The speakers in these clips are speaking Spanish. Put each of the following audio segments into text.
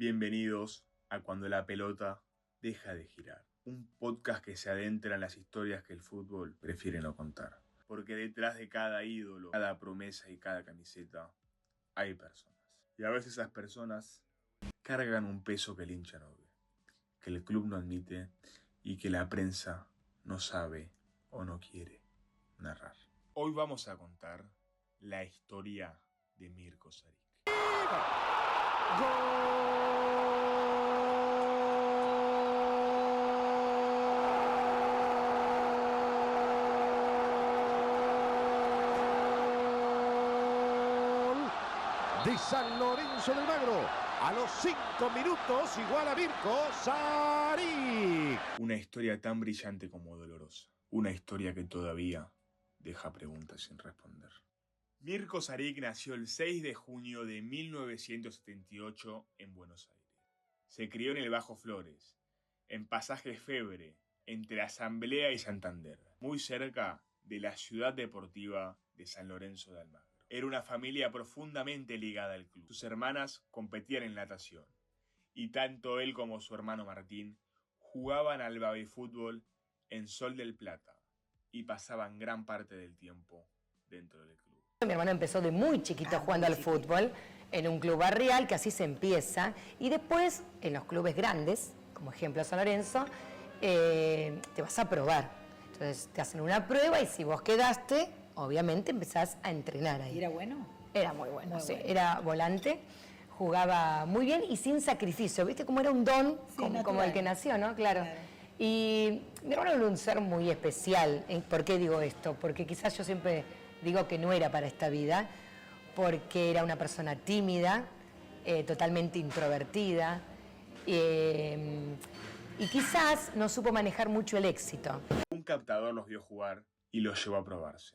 Bienvenidos a Cuando la pelota deja de girar. Un podcast que se adentra en las historias que el fútbol prefiere no contar. Porque detrás de cada ídolo, cada promesa y cada camiseta hay personas. Y a veces esas personas cargan un peso que el hincha no ve, que el club no admite y que la prensa no sabe o no quiere narrar. Hoy vamos a contar la historia de Mirko Saric. De San Lorenzo del Magro, a los 5 minutos igual a Mirko Saric. Una historia tan brillante como dolorosa, una historia que todavía deja preguntas sin responder. Mirko Saric nació el 6 de junio de 1978 en Buenos Aires. Se crió en el Bajo Flores, en Pasaje Febre, entre Asamblea y Santander, muy cerca de la ciudad deportiva de San Lorenzo de Almagro. Era una familia profundamente ligada al club. Sus hermanas competían en natación y tanto él como su hermano Martín jugaban al babifútbol en Sol del Plata y pasaban gran parte del tiempo dentro del club. Mi hermano empezó de muy chiquito jugando al fútbol en un club barrial, que así se empieza, y después en los clubes grandes, como ejemplo San Lorenzo, te vas a probar. Entonces te hacen una prueba y si vos quedaste, obviamente empezás a entrenar ahí. ¿Y era bueno? Era muy bueno, Muy sí. bueno. Era volante, jugaba muy bien y sin sacrificio. ¿Viste cómo era un don? Sí, como natural. el que nació, ¿no? Claro. Claro. Y mi hermano era un ser muy especial. ¿Por qué digo esto? Porque quizás yo siempre digo que no era para esta vida, porque era una persona tímida, totalmente introvertida, y quizás no supo manejar mucho el éxito. Un captador los vio jugar y los llevó a probarse.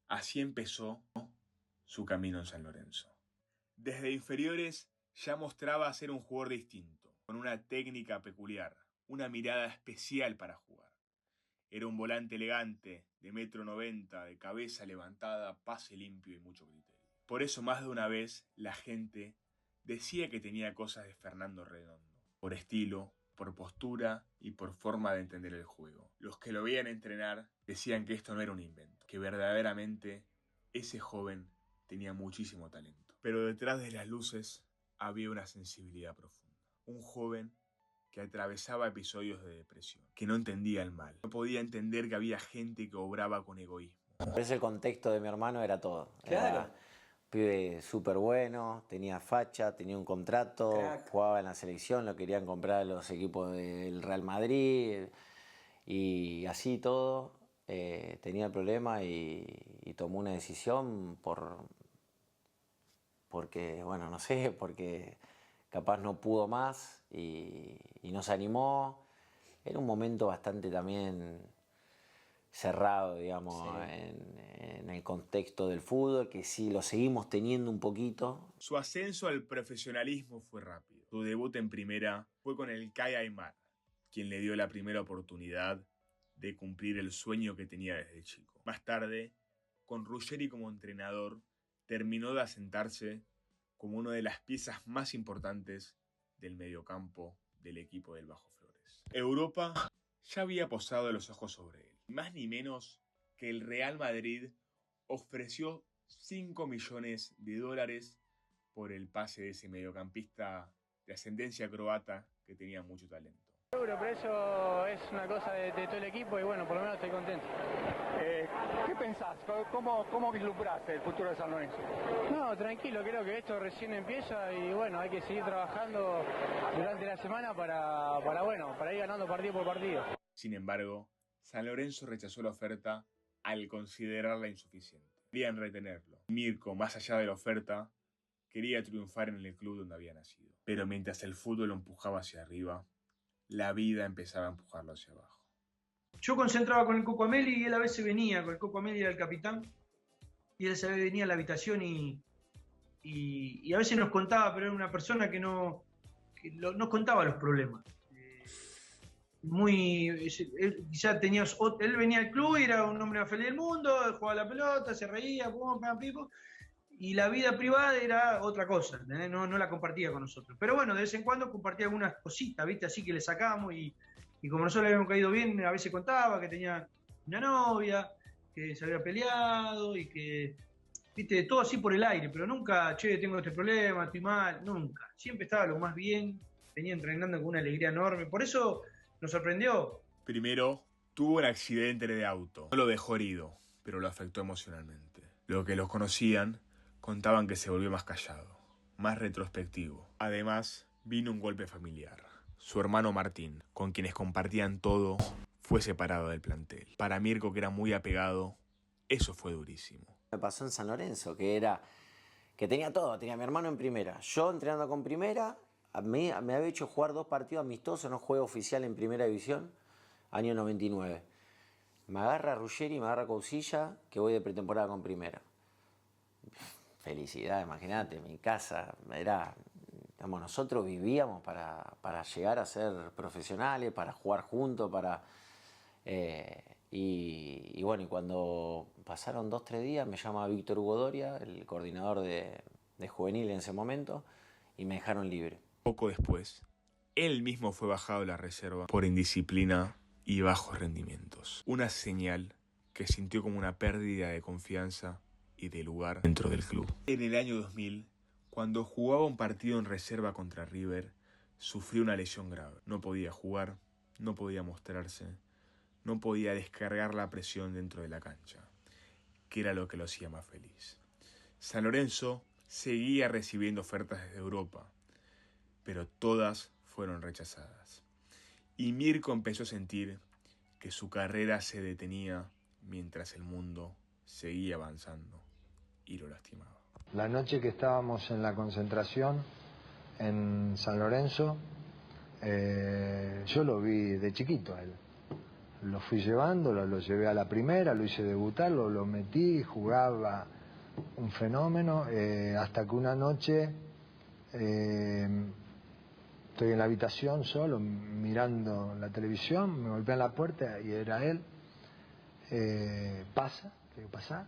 Así empezó su camino en San Lorenzo. Desde inferiores ya mostraba ser un jugador distinto, con una técnica peculiar, una mirada especial para jugar. Era un volante elegante, de 1,90 m, de cabeza levantada, pase limpio y mucho criterio. Por eso más de una vez la gente decía que tenía cosas de Fernando Redondo, por estilo, por postura y por forma de entender el juego. Los que lo veían entrenar decían que esto no era un invento, que verdaderamente ese joven tenía muchísimo talento. Pero detrás de las luces había una sensibilidad profunda. Un joven que atravesaba episodios de depresión, que no entendía el mal. No podía entender que había gente que obraba con egoísmo. Por eso el contexto de mi hermano era todo. Claro. Era pibe súper bueno, tenía facha, tenía un contrato, Crack. jugaba en la selección, lo querían comprar a los equipos del Real Madrid y así todo. Tenía el problema y tomó una decisión porque, bueno, no sé, porque capaz no pudo más y no se animó. Era un momento bastante también cerrado, digamos, Sí. en el contexto del fútbol, que sí lo seguimos teniendo un poquito. Su ascenso al profesionalismo fue rápido. Su debut en primera fue con el CAI Aymar, quien le dio la primera oportunidad de cumplir el sueño que tenía desde chico. Más tarde, con Ruggeri como entrenador, terminó de asentarse como una de las piezas más importantes del mediocampo del equipo del Bajo Flores. Europa ya había posado los ojos sobre él. Más ni menos que el Real Madrid ofreció $5 millones por el pase de ese mediocampista de ascendencia croata que tenía mucho talento. Seguro, pero eso es una cosa de todo el equipo y bueno, por lo menos estoy contento. ¿Qué pensás? ¿Cómo vislumbrás el futuro de San Lorenzo? No, tranquilo, creo que esto recién empieza y bueno, hay que seguir trabajando durante la semana para ir ganando partido por partido. Sin embargo, San Lorenzo rechazó la oferta al considerarla insuficiente. Querían retenerlo. Mirko, más allá de la oferta, quería triunfar en el club donde había nacido. Pero mientras el fútbol lo empujaba hacia arriba, la vida empezaba a empujarlo hacia abajo. Yo concentraba con el Coco Ameli y él a veces venía, con el Coco Ameli era el capitán, y él a veces venía a la habitación y a veces nos contaba, pero era una persona que nos contaba los problemas. Él venía al club y era un hombre más feliz del mundo, jugaba la pelota, se reía, pum, pam, pipo, y la vida privada era otra cosa, ¿entendés? No la compartía con nosotros. Pero bueno, de vez en cuando compartía algunas cositas, ¿viste? Así que le sacábamos y como nosotros le habíamos caído bien, a veces contaba que tenía una novia, que se había peleado y que, ¿viste? Todo así por el aire, pero nunca, che, tengo este problema, estoy mal, nunca. Siempre estaba lo más bien, venía entrenando con una alegría enorme. Por eso nos sorprendió. Primero, tuvo un accidente de auto. No lo dejó herido, pero lo afectó emocionalmente. Los que los conocían contaban que se volvió más callado, más retrospectivo. Además, vino un golpe familiar. Su hermano Martín, con quienes compartían todo, fue separado del plantel. Para Mirko, que era muy apegado, eso fue durísimo. Me pasó en San Lorenzo, que tenía todo, tenía a mi hermano en primera, yo entrenando con primera, a mí me había hecho jugar 2 partidos amistosos, no juego oficial en primera división, año 99. Me agarra Ruggeri, me agarra Cousilla, que voy de pretemporada con primera. Felicidad, imagínate, mi casa era... Digamos, nosotros vivíamos para llegar a ser profesionales, para jugar juntos, y bueno, y cuando pasaron 2-3 días me llama Víctor Hugo Doria, el coordinador de juvenil en ese momento, y me dejaron libre. Poco después, él mismo fue bajado de la reserva por indisciplina y bajos rendimientos. Una señal que sintió como una pérdida de confianza y de lugar dentro del club. En el año 2000, cuando jugaba un partido en reserva contra River, sufrió una lesión grave. No podía jugar, no podía mostrarse, no podía descargar la presión dentro de la cancha, que era lo que lo hacía más feliz. San Lorenzo seguía recibiendo ofertas desde Europa, pero todas fueron rechazadas. Y Mirko empezó a sentir que su carrera se detenía mientras el mundo seguía avanzando y lo lastimaba. La noche que estábamos en la concentración en San Lorenzo, yo lo vi de chiquito a él. Lo fui llevando, lo llevé a la primera, lo hice debutar, lo metí, jugaba un fenómeno, hasta que una noche estoy en la habitación solo, mirando la televisión, me golpean la puerta y era él. Pasa, tengo que pasar.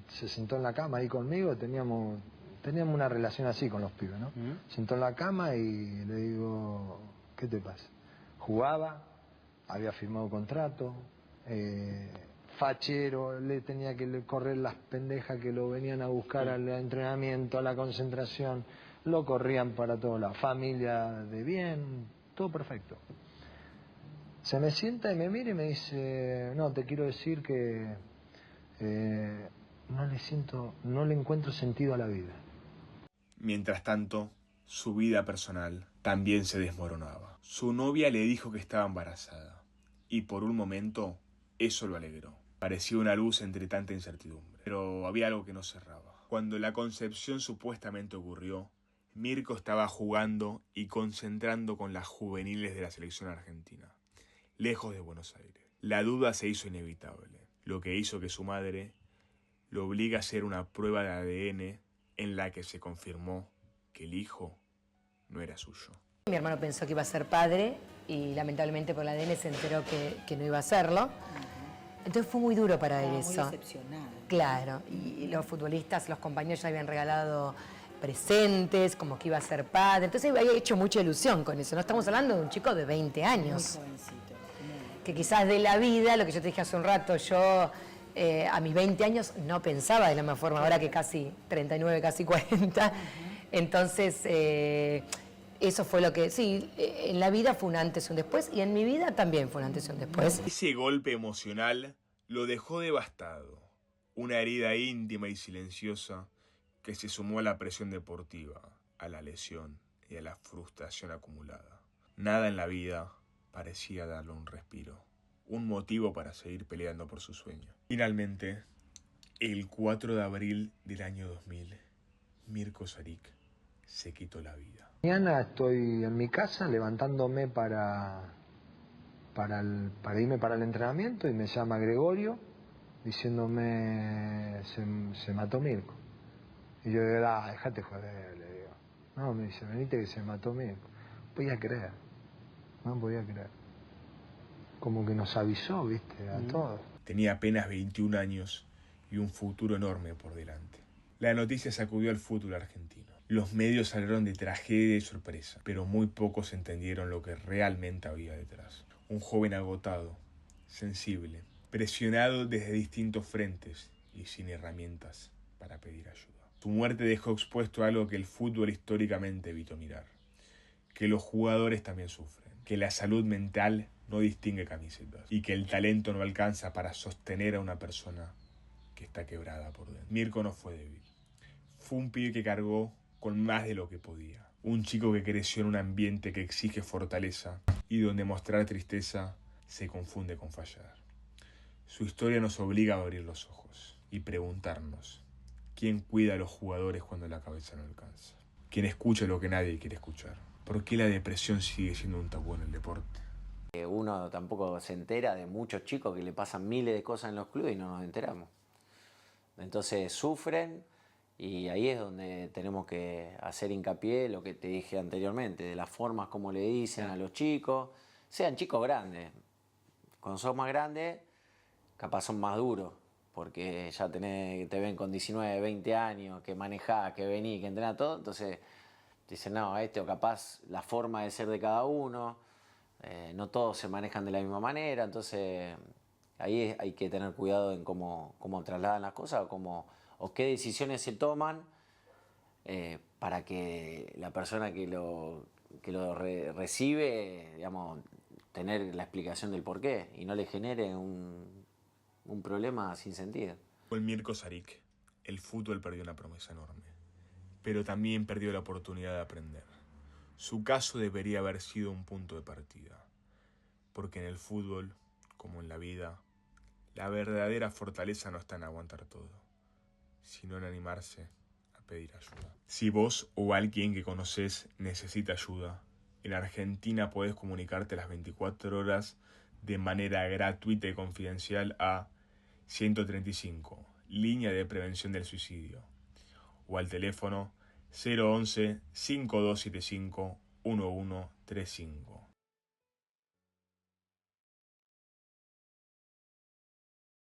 Se sentó en la cama ahí conmigo, teníamos una relación así con los pibes, ¿no? Sentó en la cama y le digo, ¿qué te pasa? Jugaba, había firmado contrato, fachero, le tenía que correr las pendejas que lo venían a buscar al entrenamiento, a la concentración, lo corrían para todos lados, familia de bien, todo perfecto. Se me sienta y me mira y me dice, no, te quiero decir que no le encuentro sentido a la vida. Mientras tanto, su vida personal también se desmoronaba. Su novia le dijo que estaba embarazada, y por un momento eso lo alegró. Parecía una luz entre tanta incertidumbre, pero había algo que no cerraba. Cuando la concepción supuestamente ocurrió, Mirko estaba jugando y concentrando con las juveniles de la selección argentina, lejos de Buenos Aires. La duda se hizo inevitable, lo que hizo que su madre lo obligue a hacer una prueba de ADN en la que se confirmó que el hijo no era suyo. Mi hermano pensó que iba a ser padre y lamentablemente por el ADN se enteró que no iba a serlo. Entonces fue muy duro para él eso. Muy decepcionado. Claro, y los futbolistas, los compañeros ya habían regalado presentes, como que iba a ser padre. Entonces había hecho mucha ilusión con eso. No estamos hablando de un chico de 20 años. Muy jovencito. Que quizás de la vida, lo que yo te dije hace un rato, yo a mis 20 años no pensaba de la misma forma, ahora que casi 39, casi 40. Entonces, eso fue lo que, sí, en la vida fue un antes y un después, y en mi vida también fue un antes y un después. Ese golpe emocional lo dejó devastado. Una herida íntima y silenciosa que se sumó a la presión deportiva, a la lesión y a la frustración acumulada. Nada en la vida parecía darle un respiro, un motivo para seguir peleando por su sueño. Finalmente, el 4 de abril del año 2000, Mirko Saric se quitó la vida. Mañana estoy en mi casa levantándome para irme para el entrenamiento y me llama Gregorio diciéndome se mató Mirko. Y yo digo, déjate joder, le digo. No, me dice, venite que se mató Mirko. No podía creer. Como que nos avisó, viste, a todos. Tenía apenas 21 años y un futuro enorme por delante. La noticia sacudió al fútbol argentino. Los medios hablaron de tragedia y sorpresa, pero muy pocos entendieron lo que realmente había detrás. Un joven agotado, sensible, presionado desde distintos frentes y sin herramientas para pedir ayuda. Su muerte dejó expuesto algo que el fútbol históricamente evitó mirar: que los jugadores también sufren, que la salud mental no distingue camisetas y que el talento no alcanza para sostener a una persona que está quebrada por dentro. Mirko no fue débil. Fue un pibe que cargó con más de lo que podía. Un chico que creció en un ambiente que exige fortaleza y donde mostrar tristeza se confunde con fallar. Su historia nos obliga a abrir los ojos y preguntarnos: ¿quién cuida a los jugadores cuando la cabeza no alcanza? ¿Quién escucha lo que nadie quiere escuchar? ¿Por qué la depresión sigue siendo un tabú en el deporte? Uno tampoco se entera de muchos chicos que le pasan miles de cosas en los clubes y no nos enteramos. Entonces sufren, y ahí es donde tenemos que hacer hincapié, lo que te dije anteriormente, de las formas como le dicen a los chicos, sean chicos grandes. Cuando sos más grande, capaz son más duros, porque ya te ven con 19, 20 años, que manejás, que venís, que entrenás todo, entonces dicen, no, o capaz la forma de ser de cada uno, no todos se manejan de la misma manera, entonces ahí hay que tener cuidado en cómo trasladan las cosas o qué decisiones se toman para que la persona que lo recibe, digamos, tener la explicación del porqué y no le genere un problema sin sentido. Con Mirko Saric, el fútbol perdió una promesa enorme, pero también perdió la oportunidad de aprender. Su caso debería haber sido un punto de partida, porque en el fútbol, como en la vida, la verdadera fortaleza no está en aguantar todo, sino en animarse a pedir ayuda. Si vos o alguien que conoces necesita ayuda, en Argentina podés comunicarte las 24 horas de manera gratuita y confidencial a 135, línea de prevención del suicidio, o al teléfono 011-5275-1135.